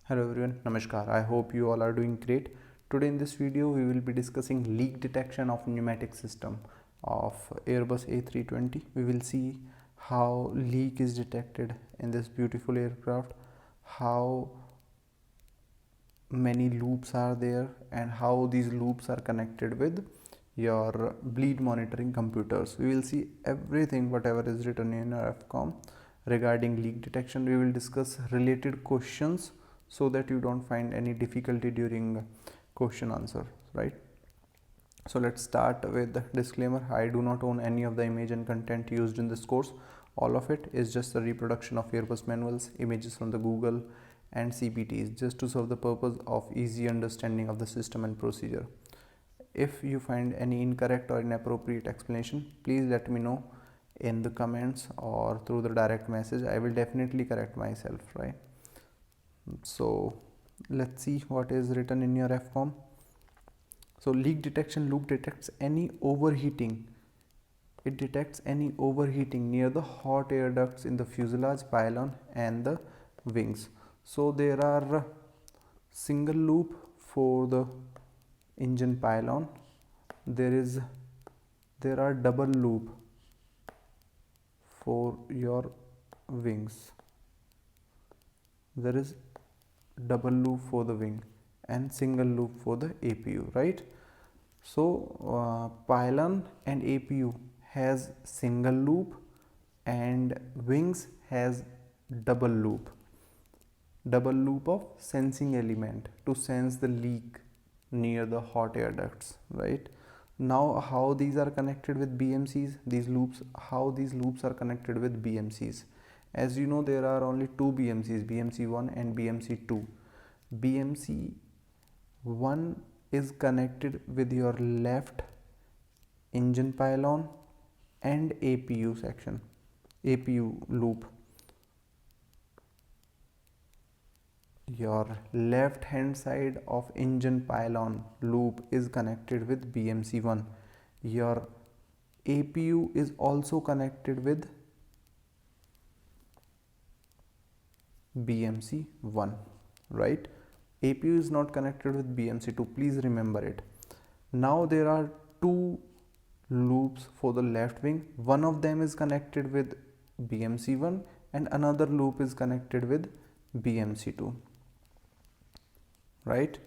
Hello everyone, Namaskar. I hope you all are doing great. Today in this video we will be discussing leak detection of pneumatic system of Airbus A320. We will see how leak is detected in this beautiful aircraft, how many loops are there and how these loops are connected with your bleed monitoring computers. We will see everything whatever is written in our FCOM regarding leak detection. We will discuss related questions so that you don't find any difficulty during question answer, right? So let's start with the disclaimer. I do not own any of the image and content used in this course. All of it is just a reproduction of Airbus manuals, images from the Google and CPTs, just to serve the purpose of easy understanding of the system and procedure. If you find any incorrect or inappropriate explanation, please let me know in the comments or through the direct message. I will definitely correct myself, right? So let's see what is written in your FCOM. So leak detection loop detects any overheating. It detects any overheating near the hot air ducts in the fuselage, pylon and the wings. So there are single loop for the engine pylon. There are double loop for your wings. There is double loop for the wing and single loop for the APU, right? So pylon and APU has single loop and wings has double loop of sensing element to sense the leak near the hot air ducts, right? Now how these are connected with BMCs, how these loops are connected with BMCs. As you know, there are only two BMCs, BMC1 and BMC2. BMC1 is connected with your left engine pylon and APU section, APU loop. Your left hand side of engine pylon loop is connected with BMC1. Your APU is also connected with BMC1, right? APU is not connected with BMC2, please remember it. Now there are two loops for the left wing. One of them is connected with BMC1 and another loop is connected with BMC2, right?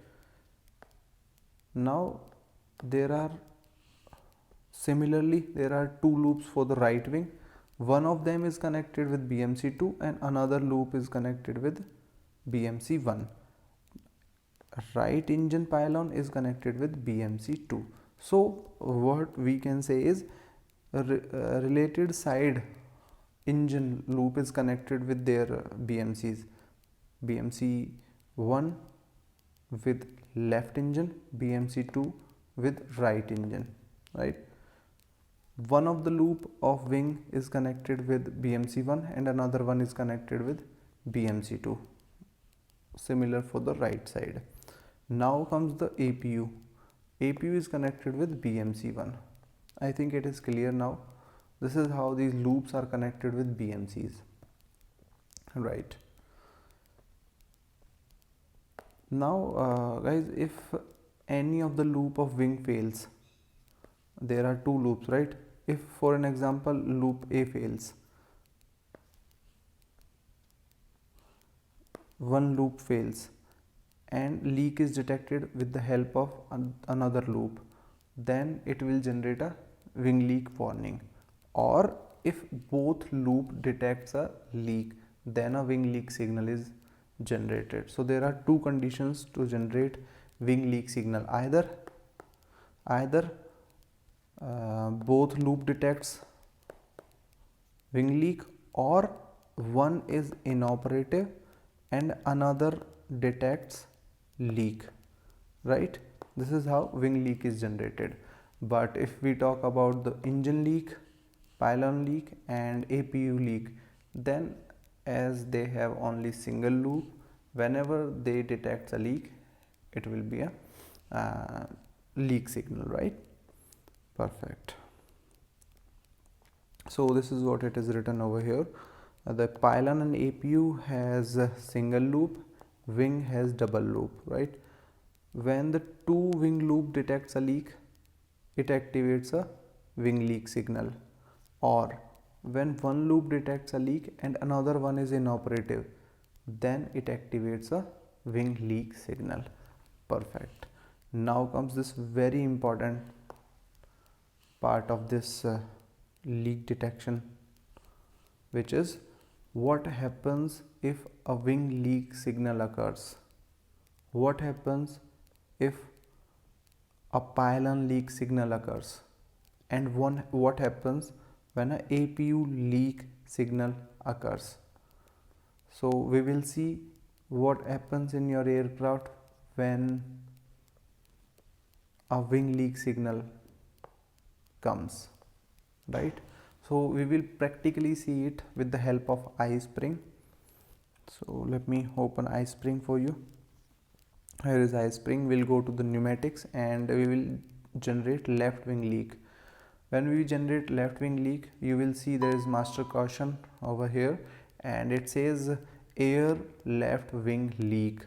Now there are two loops for the right wing. One of them is connected with BMC2 and another loop is connected with BMC1. Right engine pylon is connected with BMC2. So what we can say is related side engine loop is connected with their BMCs. BMC1 with left engine, BMC2 with right engine, right? One of the loop of wing is connected with BMC1 and another one is connected with BMC2. Similar for the right side. Now comes the APU. APU is connected with BMC1. I think it is clear now. This is how these loops are connected with BMCs, right? Now guys, if any of the loop of wing fails, there are two loops, right? If for an example loop A fails, one loop fails and leak is detected with the help of another loop, then it will generate a wing leak warning. Or if both loop detects a leak, then a wing leak signal is generated. So there are two conditions to generate wing leak signal. Either both loop detects wing leak, or one is inoperative and another detects leak, right? This is how wing leak is generated. But if we talk about the engine leak, pylon leak and APU leak, then as they have only single loop, whenever they detect a leak, it will be a leak signal, right? Perfect. So this is what it is written over here. The pylon and APU has a single loop wing has double loop, right? When the two wing loop detects a leak, it activates a wing leak signal. Or when one loop detects a leak and another one is inoperative, then it activates a wing leak signal. Perfect. Now comes this very important part of this leak detection, which is what happens if a wing leak signal occurs. What happens if a pylon leak signal occurs, and what happens when a APU leak signal occurs. So we will see what happens in your aircraft when a wing leak signal comes, right? So we will practically see it with the help of iSpring. So let me open iSpring for you. Here is iSpring. We'll go to the pneumatics and we will generate left wing leak. When we generate left wing leak, you will see there is master caution over here and it says air left wing leak,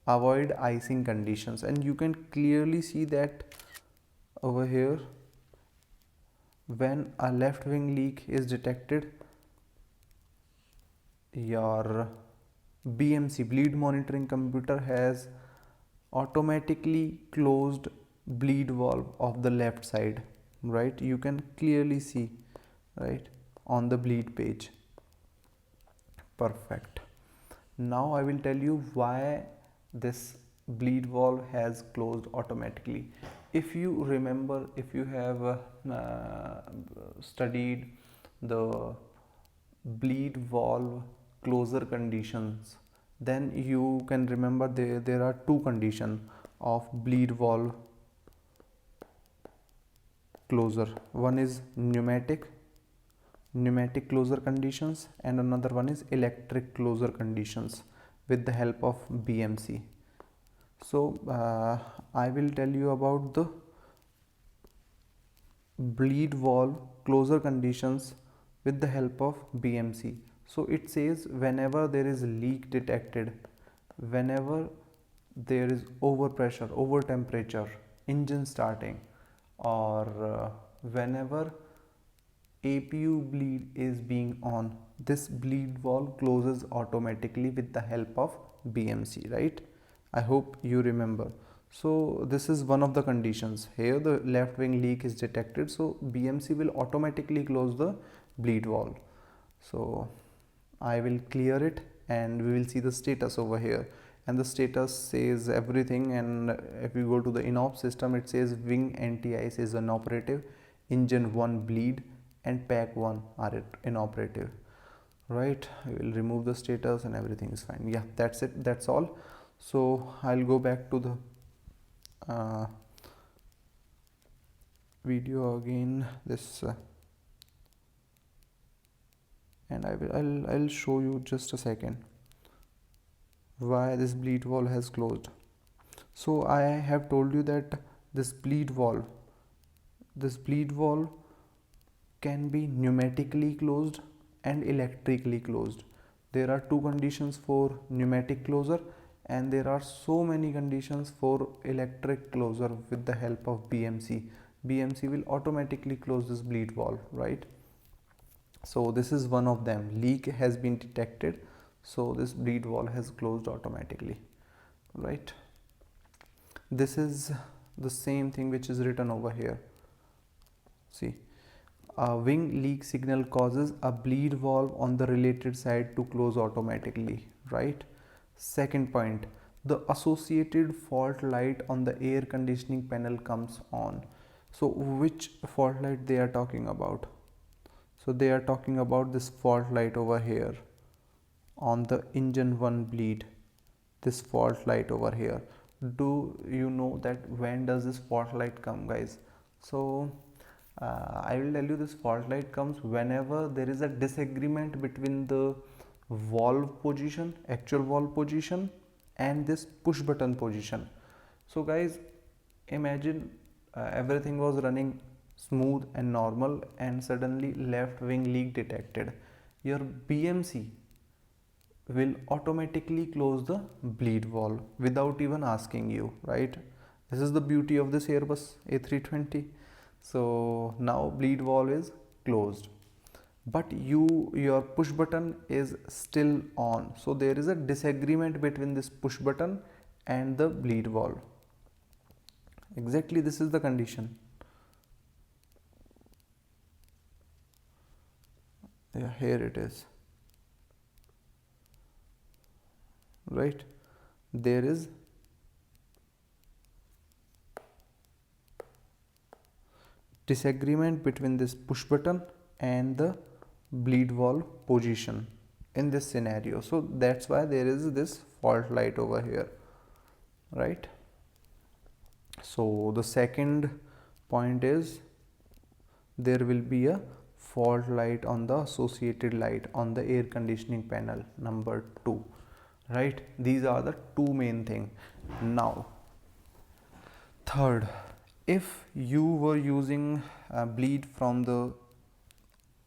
avoid icing conditions, and you can clearly see that over here. When a left wing leak is detected, your BMC bleed monitoring computer has automatically closed bleed valve of the left side, right? You can clearly see, right, on the bleed page. Perfect. Now I will tell you why this bleed valve has closed automatically. If you remember, if you have studied the bleed valve closure conditions, then you can remember there are two conditions of bleed valve closure. One is pneumatic closure conditions and another one is electric closure conditions with the help of BMC. So I will tell you about the bleed valve closure conditions with the help of BMC. So it says whenever there is leak detected, whenever there is overpressure, over temperature, engine starting, or whenever APU bleed is being on, this bleed valve closes automatically with the help of BMC, right? I hope you remember. So this is one of the conditions. Here the left wing leak is detected, so BMC will automatically close the bleed valve. So I will clear it and we will see the status over here, and the status says everything. And if you go to the inop system, it says wing anti-ice is inoperative, engine 1 bleed, and pack 1 are inoperative, right? I will remove the status and everything is fine. Yeah, that's it, that's all. So I'll go back to the video again, this and I'll show you just a second why this bleed valve has closed. So I have told you that this bleed valve can be pneumatically closed and electrically closed. There are two conditions for pneumatic closure and there are so many conditions for electric closure with the help of BMC. BMC will automatically close this bleed valve, right? So this is one of them. Leak has been detected, so this bleed valve has closed automatically, right? This is the same thing which is written over here. See, a wing leak signal causes a bleed valve on the related side to close automatically, right? Second point, the associated fault light on the air conditioning panel comes on. So which fault light they are talking about? So they are talking about this fault light over here on the engine 1 bleed, this fault light over here. Do you know that when does this fault light come, guys? So I will tell you, this fault light comes whenever there is a disagreement between the valve position, actual valve position, and this push button position. So guys, imagine everything was running smooth and normal and suddenly left wing leak detected. Your BMC will automatically close the bleed valve without even asking you, right? This is the beauty of this Airbus A320. So now bleed valve is closed, but your push button is still on, so there is a disagreement between this push button and the bleed valve. Exactly, this is the condition. Yeah, here it is, right? There is disagreement between this push button and the bleed valve position in this scenario, so that's why there is this fault light over here, right? So the second point is there will be a fault light on the associated light on the air conditioning panel number 2, right? These are the two main thing. Now third, if you were using bleed from the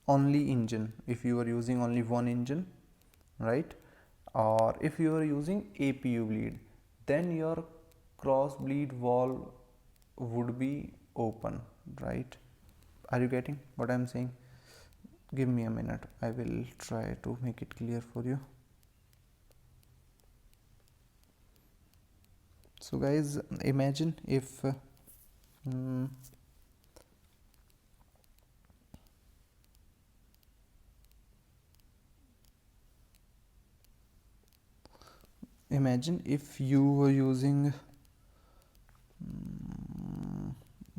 only engine, if you are using only one engine, right, or if you are using APU bleed, then your cross bleed valve would be open, right? Are you getting what I'm saying? Give me a minute, I will try to make it clear for you. So guys, imagine if imagine if you were using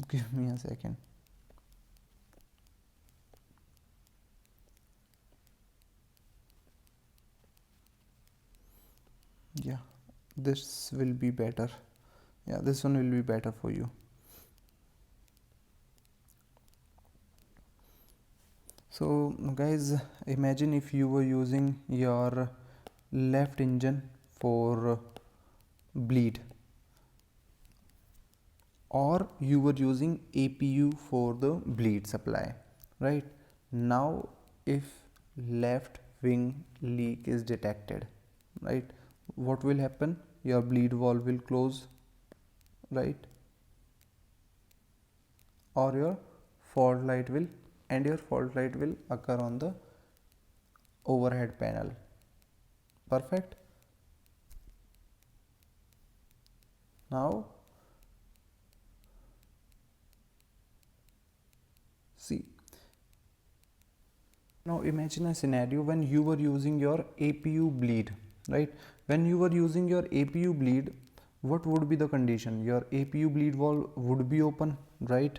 give me a second. Yeah, this will be better. Yeah, this one will be better for you. So guys, imagine if you were using your left engine for bleed, or you were using APU for the bleed supply, right? Now if left wing leak is detected, right, what will happen? Your bleed valve will close, right? Or your fault light will, and your fault light will occur on the overhead panel. Perfect. Now see, now imagine a scenario when you were using your APU bleed, right? When you were using your APU bleed, what would be the condition? Your APU bleed valve would be open, right?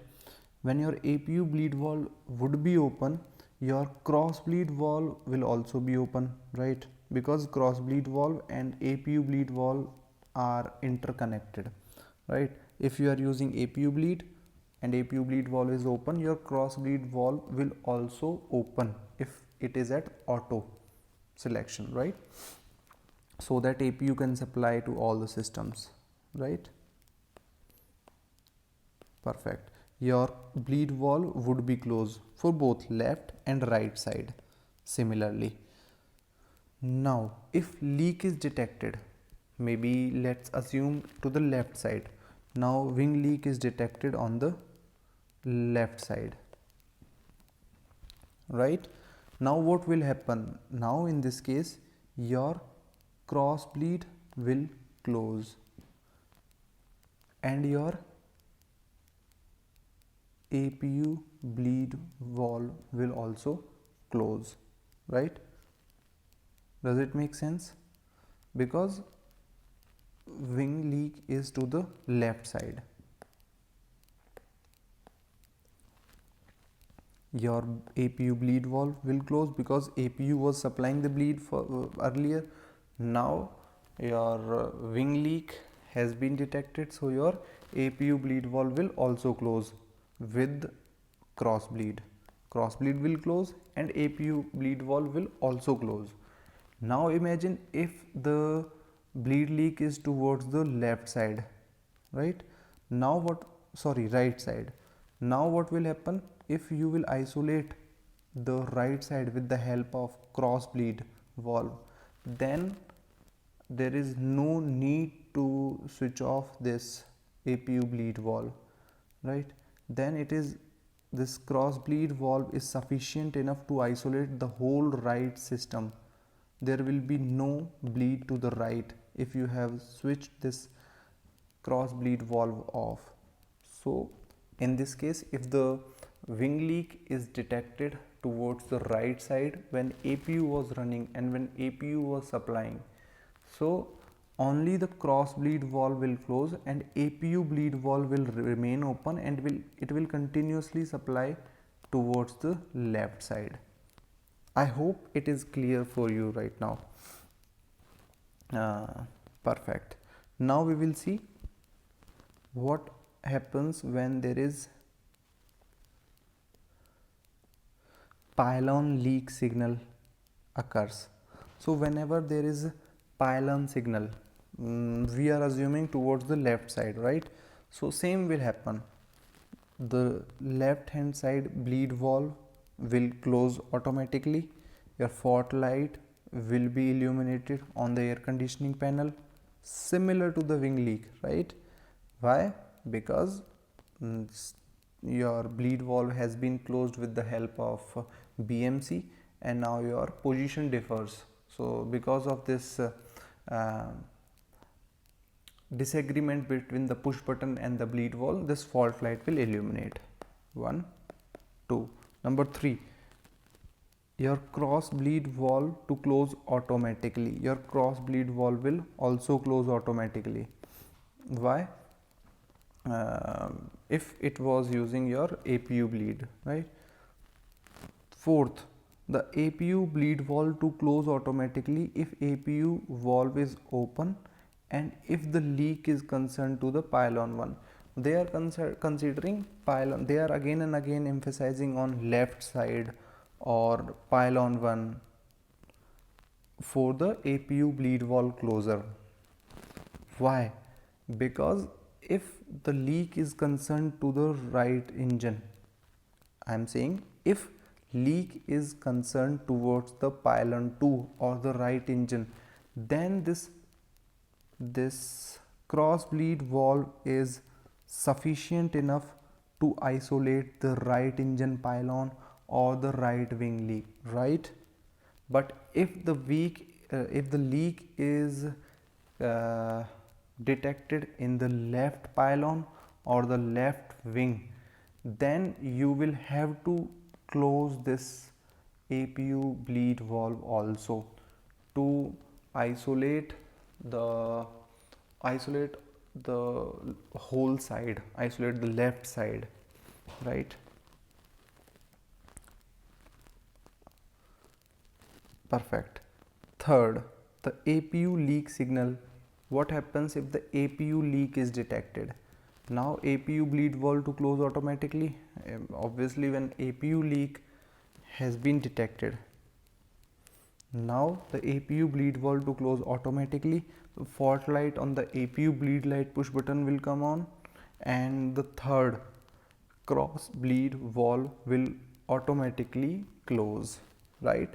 When your APU bleed valve would be open, your cross bleed valve will also be open, right? Because cross bleed valve and APU bleed valve are interconnected, right? If you are using APU bleed and APU bleed valve is open, your cross bleed valve will also open if it is at auto selection, right? So that APU can supply to all the systems, right? Perfect. Your bleed valve would be closed for both left and right side similarly. Now if leak is detected, maybe let's assume to the left side, now wing leak is detected on the left side, right? Now what will happen? Now in this case your cross bleed will close and your APU bleed valve will also close, right? Does it make sense? Because wing leak is to the left side. Your APU bleed valve will close because APU was supplying the bleed for earlier. Now your wing leak has been detected, so your APU bleed valve will also close with cross bleed. Cross bleed will close and APU bleed valve will also close. Now imagine if the bleed leak is towards the left side, right? Now what, sorry, right side. Now what will happen? If you will isolate the right side with the help of cross bleed valve, then there is no need to switch off this APU bleed valve, right? Then it is, this cross bleed valve is sufficient enough to isolate the whole right system. There will be no bleed to the right if you have switched this cross bleed valve off. So in this case, if the wing leak is detected towards the right side when APU was running and when APU was supplying, so only the cross bleed valve will close and APU bleed valve will remain open, and it will continuously supply towards the left side. I hope it is clear for you right now. Perfect. Now we will see what happens when there is pylon leak signal occurs. So whenever there is pylon signal, we are assuming towards the left side, right? So same will happen. The left hand side bleed valve will close automatically. Your fault light will be illuminated on the air conditioning panel, similar to the wing leak, right? Why? Because your bleed valve has been closed with the help of BMC, and now your position differs. So because of this disagreement between the push button and the bleed valve, this fault light will illuminate. 1, 2. Number 3, your cross bleed valve to close automatically. Your cross bleed valve will also close automatically. Why? If it was using your APU bleed, right? 4th, the APU bleed valve to close automatically if APU valve is open and if the leak is concerned to the pylon 1. They are considering pylon, they are again and again emphasizing on left side or pylon 1 for the APU bleed valve closer. Why? Because if the leak is concerned to the right engine, I am saying if leak is concerned towards the pylon 2 or the right engine, then this cross bleed valve is sufficient enough to isolate the right engine pylon or the right wing leak, right? But if the leak is detected in the left pylon or the left wing, then you will have to close this APU bleed valve also to isolate the whole side, isolate the left side, right? Perfect. Third, the APU leak signal. What happens if the APU leak is detected? Now APU bleed valve to close automatically. Obviously when APU leak has been detected, now the APU bleed valve to close automatically, the fault light on the APU bleed light push button will come on, and the third cross bleed valve will automatically close, right?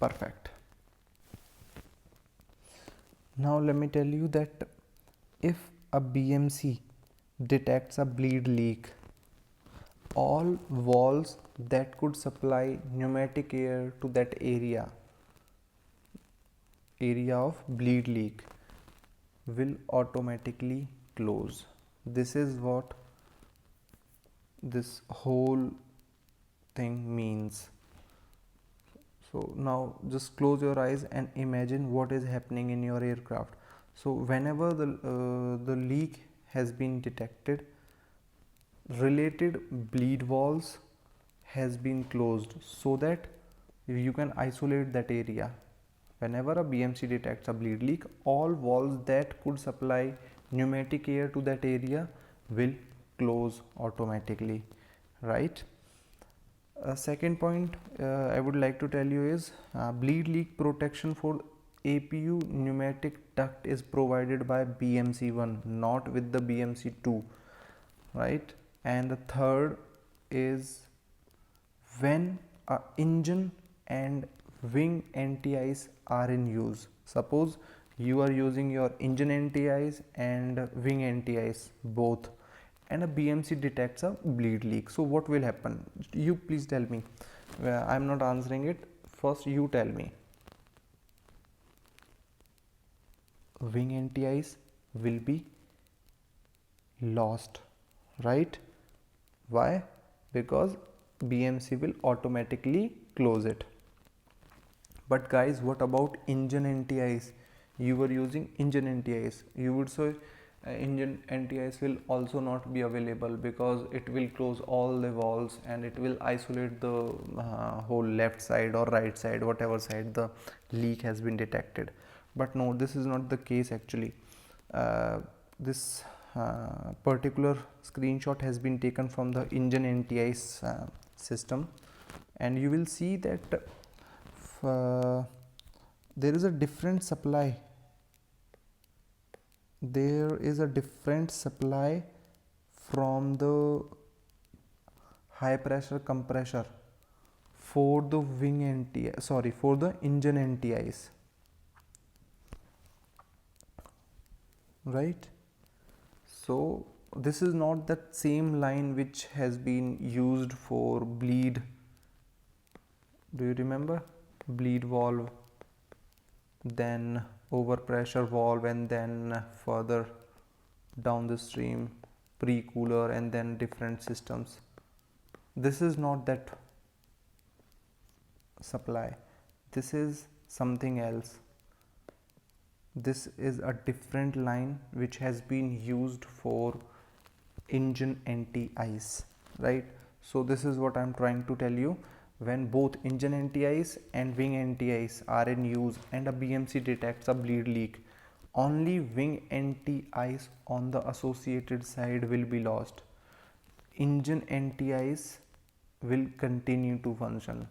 Perfect. Now let me tell you that if a BMC detects a bleed leak, all valves that could supply pneumatic air to that area of bleed leak will automatically close. This is what this whole thing means. So now just close your eyes and imagine what is happening in your aircraft. So whenever the leak has been detected, related bleed valves has been closed so that you can isolate that area. Whenever a BMC detects a bleed leak, all valves that could supply pneumatic air to that area will close automatically, right? Second point I would like to tell you is bleed leak protection for APU pneumatic duct is provided by BMC1, not with the BMC2, right? And the third is when a engine and wing anti-ice are in use. Suppose you are using your engine anti-ice and wing anti-ice both, and a BMC detects a bleed leak. So what will happen? You please tell me. I'm not answering it. First you tell me. Wing anti-ice will be lost, right? Why? Because BMC will automatically close it. But guys, what about engine anti-ice? You were using engine anti-ice. You would say engine anti-ice will also not be available because it will close all the valves and it will isolate the whole left side or right side, whatever side the leak has been detected. But no, this is not the case actually. This particular screenshot has been taken from the engine anti-ice system, and you will see that there is a different supply. There is a different supply from the high pressure compressor for the wing anti, sorry, for the engine anti-ice, right? So this is not that same line which has been used for bleed. Do you remember? Bleed valve, then overpressure valve, and then further down the stream pre-cooler, and then different systems. This is not that supply. This is something else. This is a different line which has been used for engine anti-ice, right? So this is what I'm trying to tell you. When both engine anti-ice and wing anti-ice are in use and a BMC detects a bleed leak, only wing anti-ice on the associated side will be lost. Engine anti-ice will continue to function.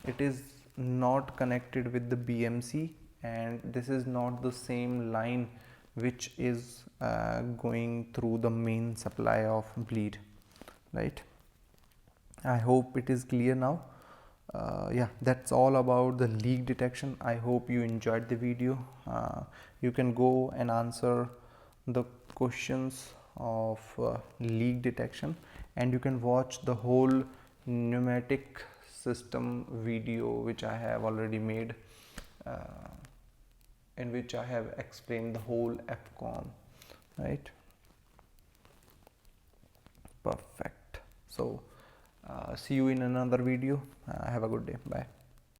It is not connected with the BMC, and this is not the same line which is going through the main supply of bleed, right? I hope it is clear now. Yeah, that's all about the leak detection. I hope you enjoyed the video. You can go and answer the questions of leak detection, and you can watch the whole pneumatic system video which I have already made, in which I have explained the whole FCOM, right? Perfect. So see you in another video. Have a good day. Bye.